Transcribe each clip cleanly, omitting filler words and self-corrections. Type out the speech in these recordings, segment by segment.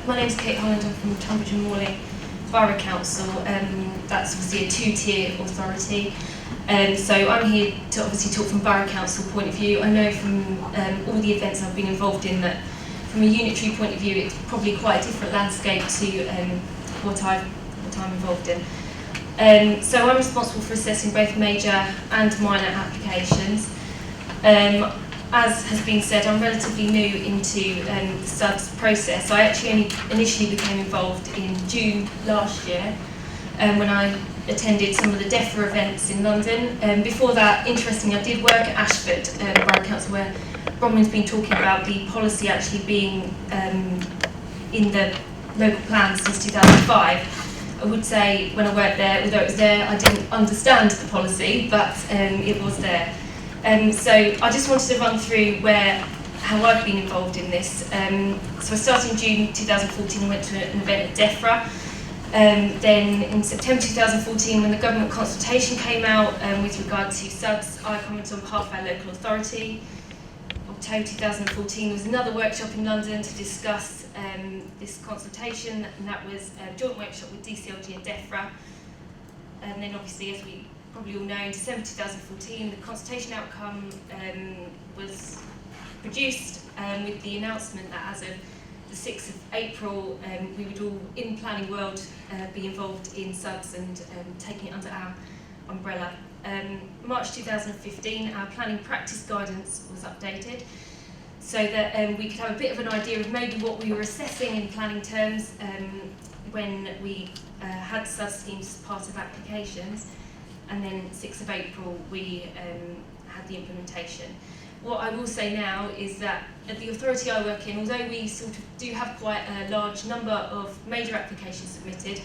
My name's Kate Holland, I'm from Tonbridge and Morley Borough Council. That's obviously a two-tier authority. So I'm here to obviously talk from Borough Council point of view. I know from all the events I've been involved in that from a unitary point of view it's probably quite a different landscape to what I'm involved in. So I'm responsible for assessing both major and minor applications. As has been said, I'm relatively new into the SuDs process. I actually only initially became involved in June last year when I attended some of the DEFRA events in London. Before that, interestingly, I did work at Ashford Borough Council, where Bronwyn's been talking about the policy actually being in the local plan since 2005. I would say when I worked there, although it was there, I didn't understand the policy, but it was there. So I just wanted to run through how I've been involved in this. So I started in June 2014 and went to an event at DEFRA. Then in September 2014, when the government consultation came out with regard to SuDs, I commented on behalf of our local authority. October 2014, there was another workshop in London to discuss this consultation, and that was a joint workshop with DCLG and DEFRA. And then obviously, as we probably all know, in December 2014, the consultation outcome was produced with the announcement that as of the 6th of April, we would all, in planning world, be involved in SuDs and taking it under our umbrella. March 2015, our planning practice guidance was updated so that we could have a bit of an idea of maybe what we were assessing in planning terms when we had SuD schemes as part of applications. And then 6th of April, we had the implementation. What I will say now is that at the authority I work in, although we sort of do have quite a large number of major applications submitted,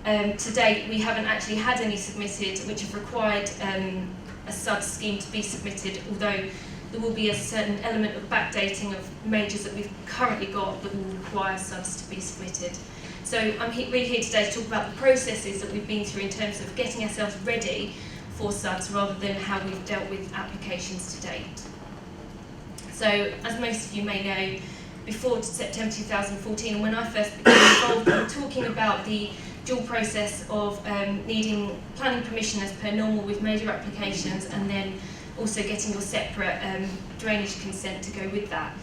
to date we haven't actually had any submitted which have required a SuD scheme to be submitted, although there will be a certain element of backdating of majors that we've currently got that will require SuDs to be submitted. So I'm really here today to talk about the processes that we've been through in terms of getting ourselves ready for SuDs rather than how we've dealt with applications to date. So as most of you may know, before September 2014, when I first became involved, we were talking about the dual process of needing planning permission as per normal with major applications, and then also getting your separate drainage consent to go with that.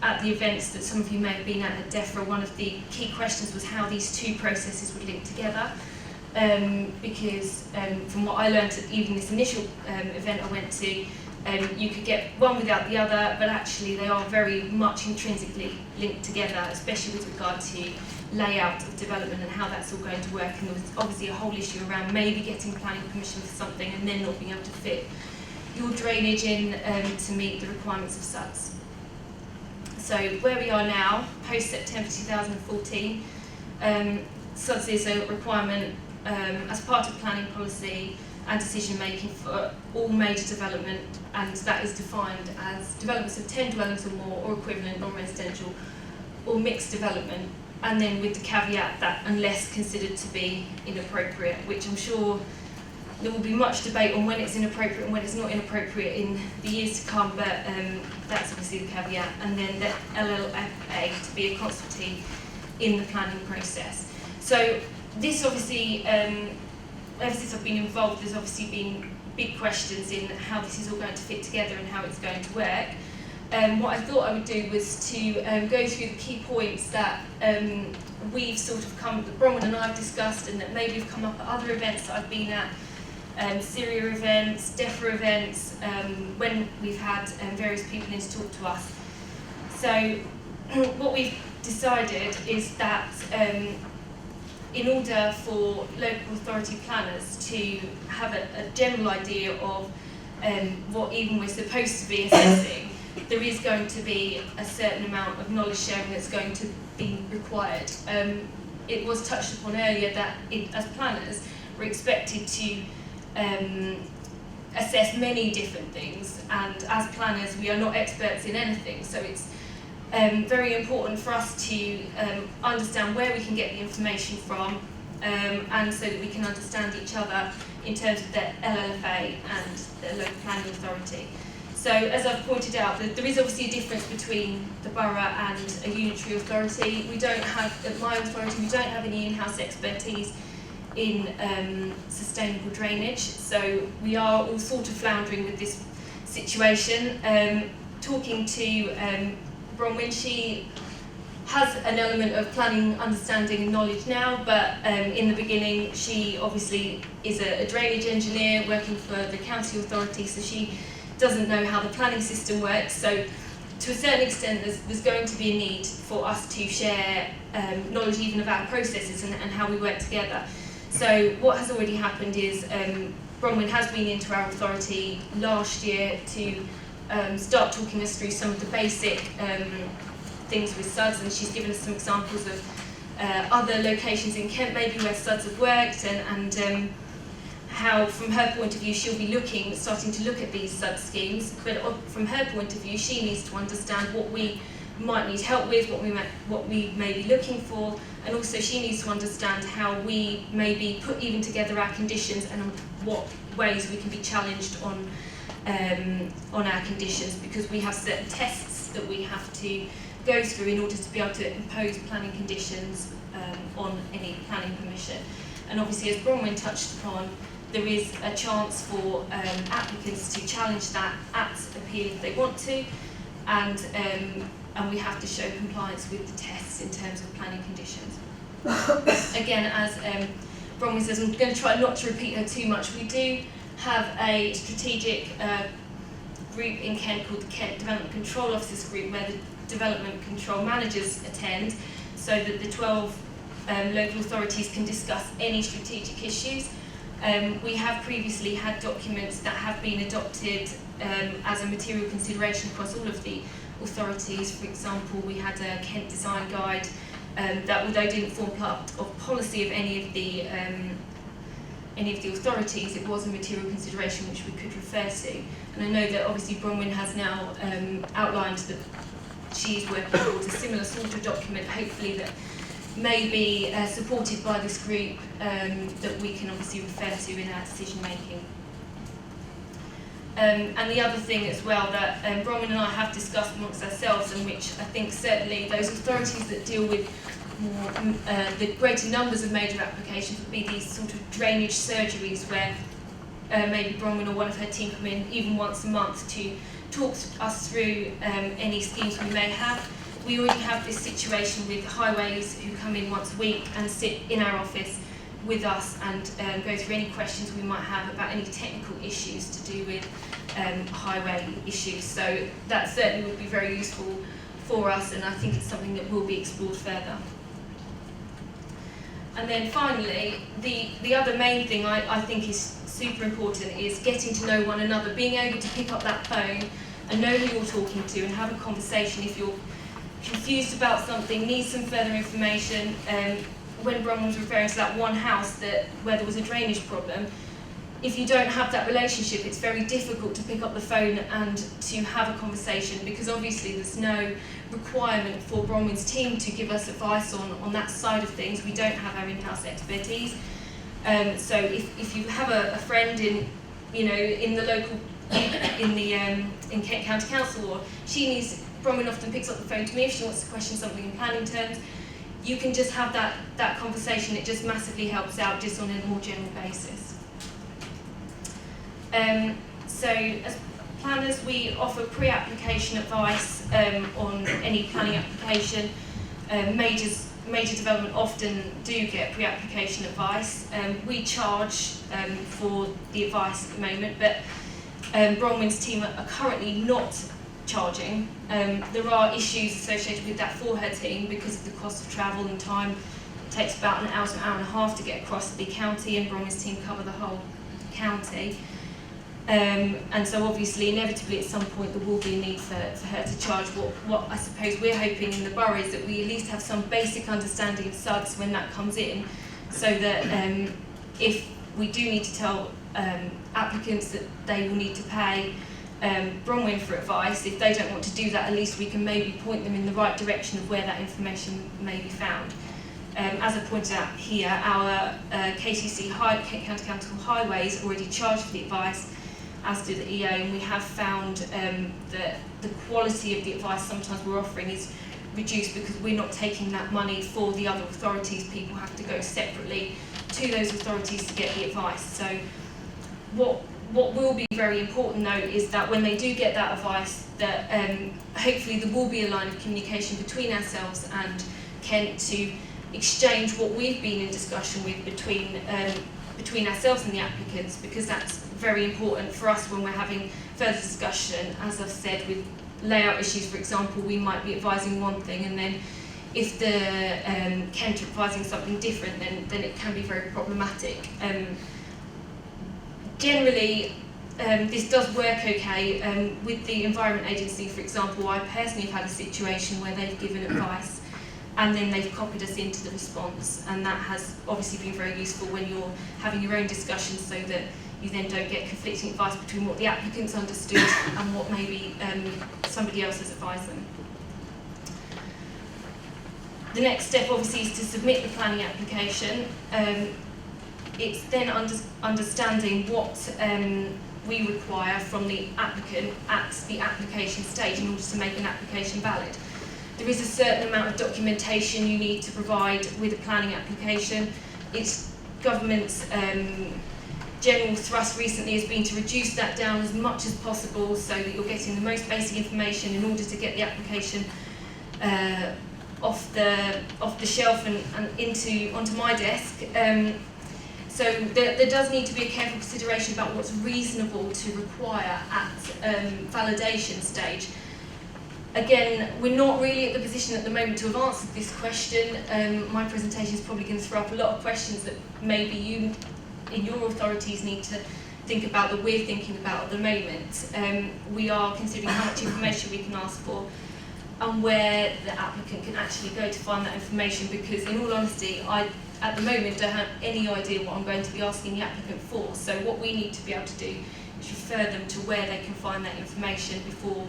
At the events that some of you may have been at DEFRA, one of the key questions was how these two processes would link together, because from what I learned at even this initial event I went to, you could get one without the other, but actually they are very much intrinsically linked together, especially with regard to layout of development and how that's all going to work. And there was obviously a whole issue around maybe getting planning permission for something and then not being able to fit your drainage in to meet the requirements of SuDs. So where we are now, post-September 2014, SuDs is a requirement as part of planning policy and decision making for all major development, and that is defined as developments of 10 dwellings or more or equivalent non-residential or mixed development, and then with the caveat that unless considered to be inappropriate, which I'm sure there will be much debate on when it's inappropriate and when it's not inappropriate in the years to come, but that's obviously the caveat. And then the LLFA to be a consultee in the planning process. So this obviously, ever since I've been involved, there's obviously been big questions in how this is all going to fit together and how it's going to work. What I thought I would do was to go through the key points that we've sort of that Bronwyn and I have discussed, and that maybe have come up at other events that I've been at, Syria events, DEFRA events, when we've had various people in to talk to us. So what we've decided is that in order for local authority planners to have a general idea of what even we're supposed to be assessing, there is going to be a certain amount of knowledge sharing that's going to be required. It was touched upon earlier that as planners, we're expected to assess many different things, and as planners we are not experts in anything, so it's very important for us to understand where we can get the information from, and so that we can understand each other in terms of the LLFA and the local planning authority. So, as I've pointed out, there is obviously a difference between the borough and a unitary authority. We don't have, at my authority, we don't have any in-house expertise in sustainable drainage. So we are all sort of floundering with this situation. Talking to Bronwyn, she has an element of planning, understanding and knowledge now, but in the beginning she obviously is a drainage engineer working for the county authority, so she doesn't know how the planning system works. So to a certain extent there's going to be a need for us to share knowledge even of our processes and how we work together. So what has already happened is Bronwyn has been into our authority last year to start talking us through some of the basic things with SuDs, and she's given us some examples of other locations in Kent maybe where SuDs have worked, and how from her point of view she'll be starting to look at these SuD schemes, but from her point of view she needs to understand what we might need help with, what we may be looking for, and also she needs to understand how we maybe put even together our conditions and what ways we can be challenged on our conditions, because we have certain tests that we have to go through in order to be able to impose planning conditions on any planning permission. And obviously, as Bronwyn touched upon, there is a chance for applicants to challenge that at appeal if they want to, and we have to show compliance with the tests in terms of planning conditions. Again, as Bronwyn says, I'm going to try not to repeat her too much. We do have a strategic group in Kent called the Kent Development Control Officers Group, where the development control managers attend, so that the 12 local authorities can discuss any strategic issues. We have previously had documents that have been adopted as a material consideration across all of the authorities. For example, we had a Kent Design Guide that, although didn't form part of policy of any of the authorities, it was a material consideration which we could refer to. And I know that obviously Bronwyn has now outlined that she's working towards a similar sort of document, hopefully that may be supported by this group, that we can obviously refer to in our decision making. And the other thing as well that Bronwyn and I have discussed amongst ourselves, and which I think certainly those authorities that deal with more, the greater numbers of major applications would be these sort of drainage surgeries where maybe Bronwyn or one of her team come in even once a month to talk us through any schemes we may have. We already have this situation with highways who come in once a week and sit in our office with us and go through any questions we might have about any technical issues to do with highway issues. So that certainly would be very useful for us, and I think it's something that will be explored further. And then finally, the other main thing I think is super important is getting to know one another, being able to pick up that phone and know who you're talking to and have a conversation if you're confused about something, need some further information. When Bronwyn was referring to that one house where there was a drainage problem, if you don't have that relationship, it's very difficult to pick up the phone and to have a conversation, because obviously there's no requirement for Bronwyn's team to give us advice on that side of things. We don't have our in-house expertise. So if you have a friend in the local in Kent County Council, or Bronwyn often picks up the phone to me if she wants to question something in planning terms, you can just have that conversation. It just massively helps out just on a more general basis. So as planners, we offer pre-application advice on any planning application. Major development often do get pre-application advice. We charge for the advice at the moment, but Bronwyn's team are currently not charging. There are issues associated with that for her team because of the cost of travel and time. It takes about an hour to an hour and a half to get across the county, and Bronwyn's team cover the whole county. And so obviously, inevitably at some point there will be a need for her to charge. What I suppose we're hoping in the borough is that we at least have some basic understanding of SuDs when that comes in, so that if we do need to tell applicants that they will need to pay Bronwyn for advice, if they don't want to do that, at least we can maybe point them in the right direction of where that information may be found. As I pointed out here, our KCC Kent County Council Highways already charge for the advice, as do the EA, and we have found that the quality of the advice sometimes we're offering is reduced because we're not taking that money for the other authorities. People have to go separately to those authorities to get the advice. So what will be very important though is that when they do get that advice, that hopefully there will be a line of communication between ourselves and Kent to exchange what we've been in discussion with between ourselves and the applicants, because that's very important for us when we're having further discussion. As I've said, with layout issues, for example, we might be advising one thing, and then if the Kent are advising something different, then it can be very problematic. Generally, this does work okay. With the Environment Agency, for example, I personally have had a situation where they've given advice and then they've copied us into the response, and that has obviously been very useful when you're having your own discussions, so that you then don't get conflicting advice between what the applicants understood and what maybe somebody else has advised them. The next step obviously is to submit the planning application. It's then understanding what we require from the applicant at the application stage in order to make an application valid. There is a certain amount of documentation you need to provide with a planning application. It's government's general thrust recently has been to reduce that down as much as possible, so that you're getting the most basic information in order to get the application off the shelf and onto my desk. So there does need to be a careful consideration about what's reasonable to require at validation stage. Again, we're not really at the position at the moment to have answered this question. My presentation is probably going to throw up a lot of questions that maybe you in your authorities need to think about, that we're thinking about at the moment. We are considering how much information we can ask for and where the applicant can actually go to find that information, because in all honesty, I at the moment don't have any idea what I'm going to be asking the applicant for. So what we need to be able to do is refer them to where they can find that information before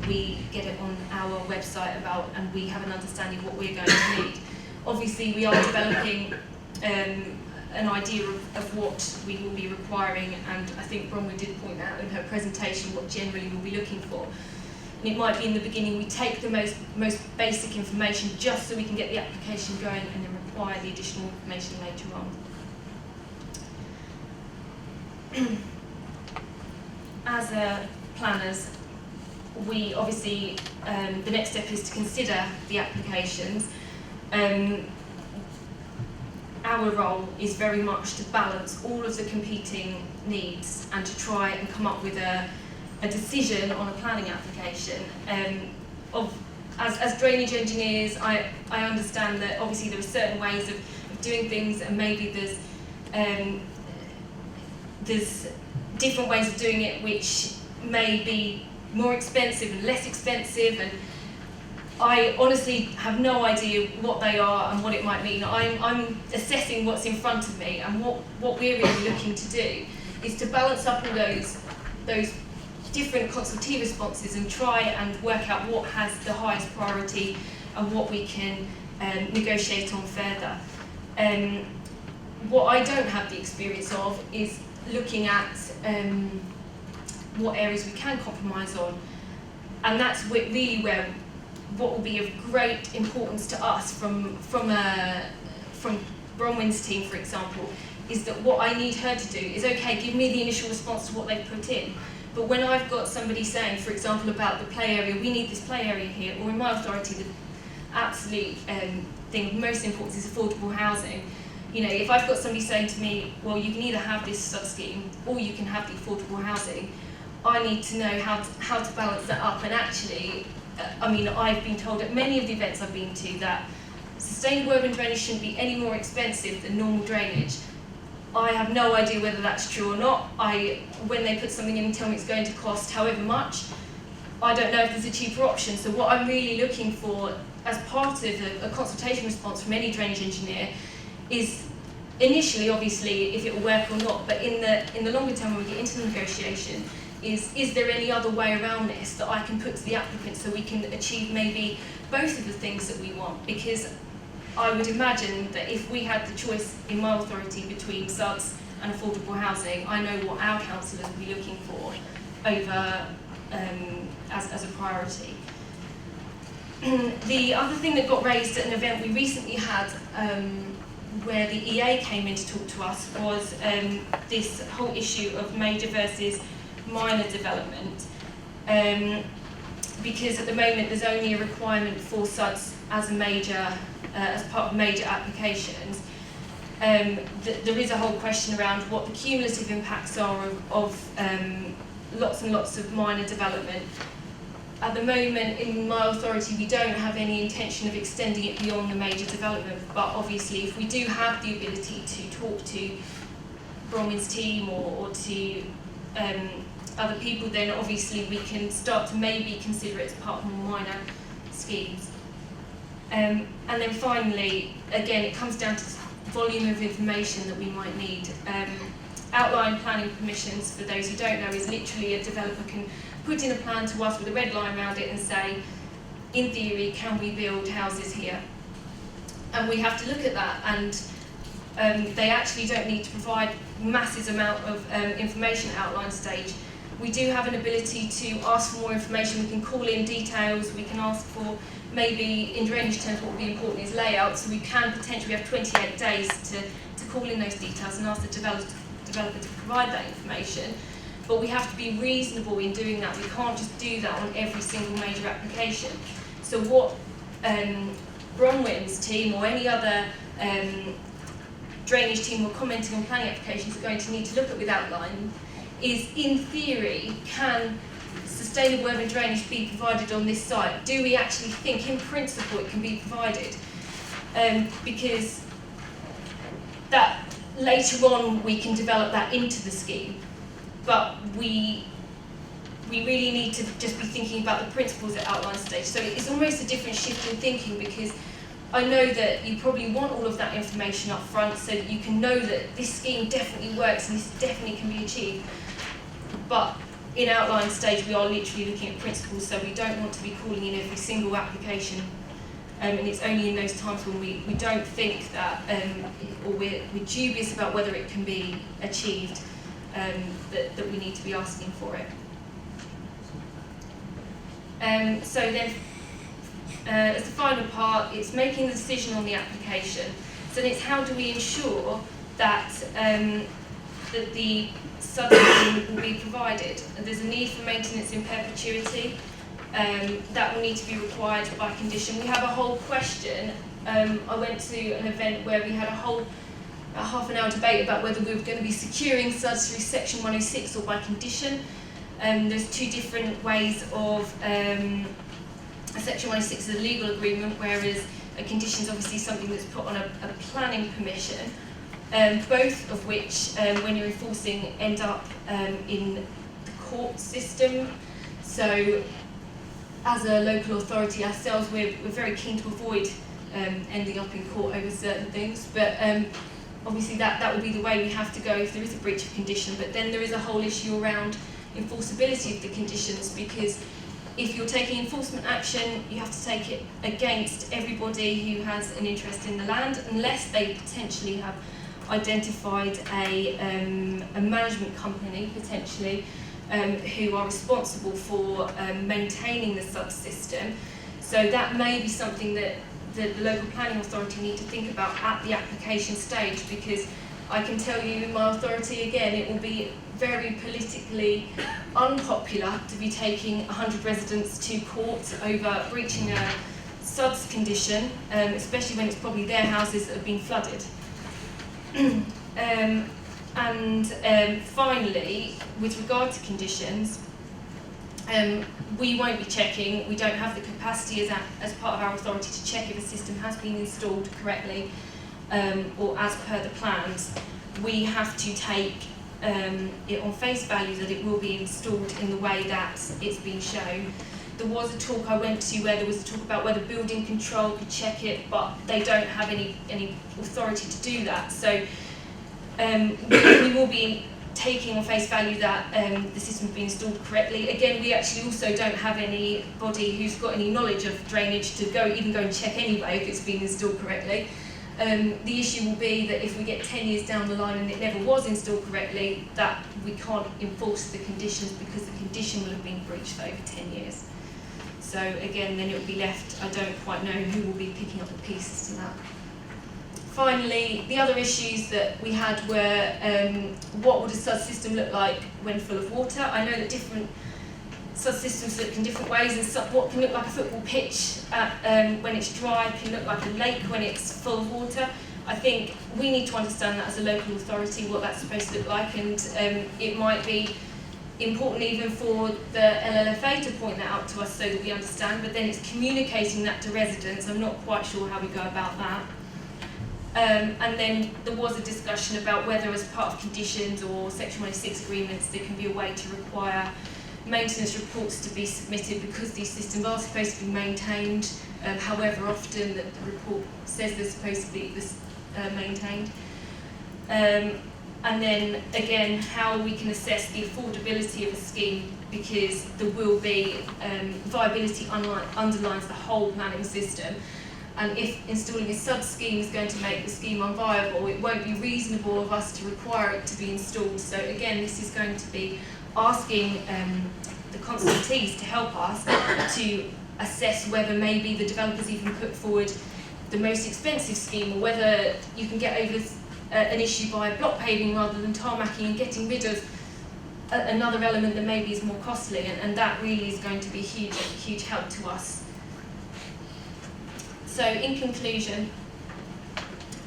we get it on our website and we have an understanding of what we're going to need. Obviously, we are developing an idea of what we will be requiring, and I think Bronwyn did point out in her presentation what generally we'll be looking for. And it might be in the beginning we take the most basic information just so we can get the application going, and then require the additional information later on. As planners, we obviously, the next step is to consider the applications. Our role is very much to balance all of the competing needs and to try and come up with a decision on a planning application. As drainage engineers, I understand that obviously there are certain ways of doing things, and maybe there's different ways of doing it which may be more expensive and less expensive, and I honestly have no idea what they are and what it might mean. I'm assessing what's in front of me, and what we're really looking to do is to balance up all those different consultative responses and try and work out what has the highest priority and what we can negotiate on further. What I don't have the experience of is looking at what areas we can compromise on, and that's really where what will be of great importance to us from Bronwyn's team, for example, is that what I need her to do is, okay, give me the initial response to what they've put in, but when I've got somebody saying, for example, about the play area, we need this play area here, or in my authority, the absolute thing of most importance is affordable housing. You know, if I've got somebody saying to me, well, you can either have this sub-scheme or you can have the affordable housing, I need to know how to balance that up. And actually, I mean, I've been told at many of the events I've been to that sustainable urban drainage shouldn't be any more expensive than normal drainage. I have no idea whether that's true or not. When they put something in and tell me it's going to cost however much, I don't know if there's a cheaper option. So what I'm really looking for as part of a consultation response from any drainage engineer is initially, obviously, if it will work or not, but in the longer term when we get into the negotiation, is there any other way around this that I can put to the applicant so we can achieve maybe both of the things that we want? Because I would imagine that if we had the choice in my authority between SuDs and affordable housing, I know what our councillors will be looking for over as a priority. The other thing that got raised at an event we recently had, where the EA came in to talk to us, was this whole issue of major versus minor development. Because at the moment there's only a requirement for SuDs as a major, as part of major applications. There is a whole question around what the cumulative impacts are of lots and lots of minor development. At the moment, in my authority, we don't have any intention of extending it beyond the major development, but obviously if we do have the ability to talk to Bromwell's team or to other people, then obviously we can start to maybe consider it as part of more minor schemes. And then finally, again, it comes down to volume of information that we might need. Outline planning permissions, for those who don't know, is literally a developer can put in a plan to us with a red line around it and say, in theory, can we build houses here? And we have to look at that, and they actually don't need to provide massive amount of information at outline stage. We do have an ability to ask for more information. We can call in details, we can ask for, maybe in drainage terms what would be important is layout, so we can potentially have 28 days to call in those details and ask the developer to provide that information. But we have to be reasonable in doing that. We can't just do that on every single major application. So what Bromwell's team or any other drainage team who are commenting on planning applications are going to need to look at with outline is, in theory, can sustainable urban drainage be provided on this site? Do we actually think, in principle, it can be provided? Because that later on we can develop that into the scheme, but we really need to just be thinking about the principles at outline stage. So it's almost a different shift in thinking, because I know that you probably want all of that information up front so that you can know that this scheme definitely works and this definitely can be achieved. But in outline stage, we are literally looking at principles, so we don't want to be calling in every single application. And it's only in those times when we don't think that, or we're dubious about whether it can be achieved, that we need to be asking for it. So then, as the final part, it's making the decision on the application. So then it's how do we ensure that that the SuDs will be provided. There's a need for maintenance in perpetuity. That will need to be required by condition. We have a whole question. I went to an event where we had a half an hour debate about whether we were going to be securing SuDs through Section 106 or by condition. There's two different ways of Section 106 is a legal agreement, whereas a condition is obviously something that's put on a planning permission. Both of which, when you're enforcing, end up in the court system. So, as a local authority ourselves, we're very keen to avoid ending up in court over certain things. But obviously, that would be the way we have to go if there is a breach of condition. But then there is a whole issue around enforceability of the conditions, because if you're taking enforcement action, you have to take it against everybody who has an interest in the land, unless they potentially have identified a management company, potentially, who are responsible for maintaining the SuD system. So that may be something that the local planning authority need to think about at the application stage, because I can tell you in my authority, again, it will be very politically unpopular to be taking 100 residents to court over breaching a SuDs condition, especially when it's probably their houses that have been flooded. Finally, with regard to conditions, we won't be checking. We don't have the capacity as part of our authority to check if a system has been installed correctly or as per the plans. We have to take it on face value that it will be installed in the way that it's been shown. There was a talk I went to where there was a talk about whether building control could check it, but they don't have any authority to do that. So we will be taking on face value that the system has been installed correctly. Again, we actually also don't have anybody who's got any knowledge of drainage to even go and check anyway if it's been installed correctly. The issue will be that if we get 10 years down the line and it never was installed correctly, that we can't enforce the conditions because the condition will have been breached for over 10 years. So again, then it will be left, I don't quite know who will be picking up the pieces to that. Finally, the other issues that we had were what would a SuD system look like when full of water? I know that different SuD systems look in different ways, and what can look like a football pitch when it's dry can look like a lake when it's full of water. I think we need to understand that as a local authority, what that's supposed to look like, and it might be important even for the LLFA to point that out to us so that we understand, but then it's communicating that to residents. I'm not quite sure how we go about that. And then there was a discussion about whether as part of conditions or Section 106 agreements there can be a way to require maintenance reports to be submitted because these systems are supposed to be maintained, however often that the report says they're supposed to be maintained. And then again, how we can assess the affordability of a scheme, because there will be viability underlines the whole planning system. And if installing a SuD scheme is going to make the scheme unviable, it won't be reasonable of us to require it to be installed. So again, this is going to be asking the consultees to help us to assess whether maybe the developers even put forward the most expensive scheme, or whether you can get over an issue by block paving rather than tarmacking and getting rid of another element that maybe is more costly, and that really is going to be a huge help to us. So in conclusion,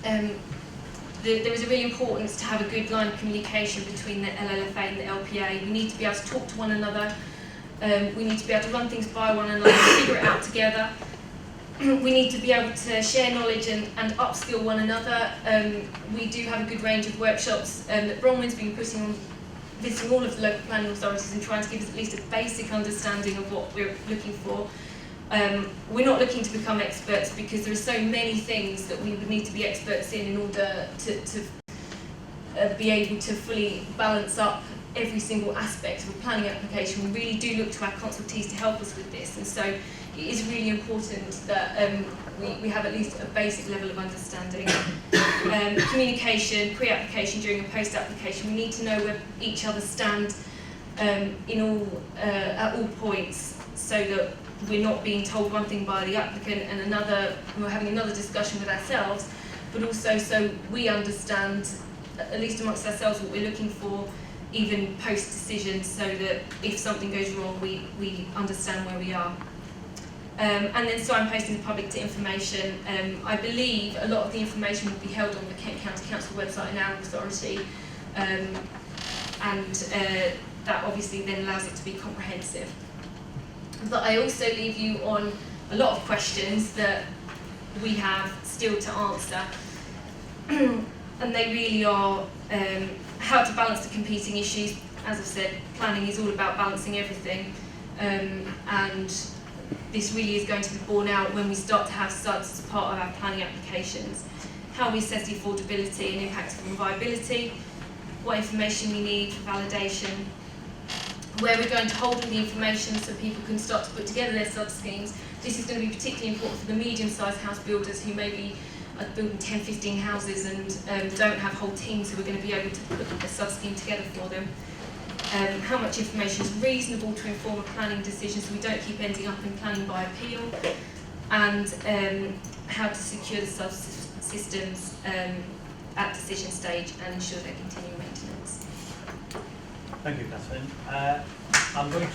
there is a real importance to have a good line of communication between the LLFA and the LPA. We need to be able to talk to one another, we need to be able to run things by one another and figure it out together. We need to be able to share knowledge and upskill one another. We do have a good range of workshops that Bronwyn's been putting on, visiting all of the local planning authorities and trying to give us at least a basic understanding of what we're looking for. We're not looking to become experts because there are so many things that we would need to be experts in order to be able to fully balance up every single aspect of a planning application. We really do look to our consultees to help us with this, and so it is really important that we have at least a basic level of understanding. Communication, pre-application, during and post-application, we need to know where each other stand at all points, so that we're not being told one thing by the applicant and another, and we're having another discussion with ourselves, but also so we understand, at least amongst ourselves, what we're looking for, even post-decision, so that if something goes wrong, we understand where we are. And then signposting the public to information. I believe a lot of the information will be held on the Kent County Council website in our authority, and that obviously then allows it to be comprehensive. But I also leave you on a lot of questions that we have still to answer, and they really are how to balance the competing issues. As I've said, planning is all about balancing everything, and this really is going to be borne out when we start to have SuDs as part of our planning applications. How we assess the affordability and impact of viability, what information we need for validation, where we're going to hold all the information so people can start to put together their SuD schemes. This is going to be particularly important for the medium-sized house builders who maybe are building 10, 15 houses and don't have whole teams who are going to be able to put a SuD scheme together for them. How much information is reasonable to inform a planning decision so we don't keep ending up in planning by appeal, and how to secure the SuD systems at decision stage and ensure their continuing maintenance. Thank you, Kathryn. I'm going to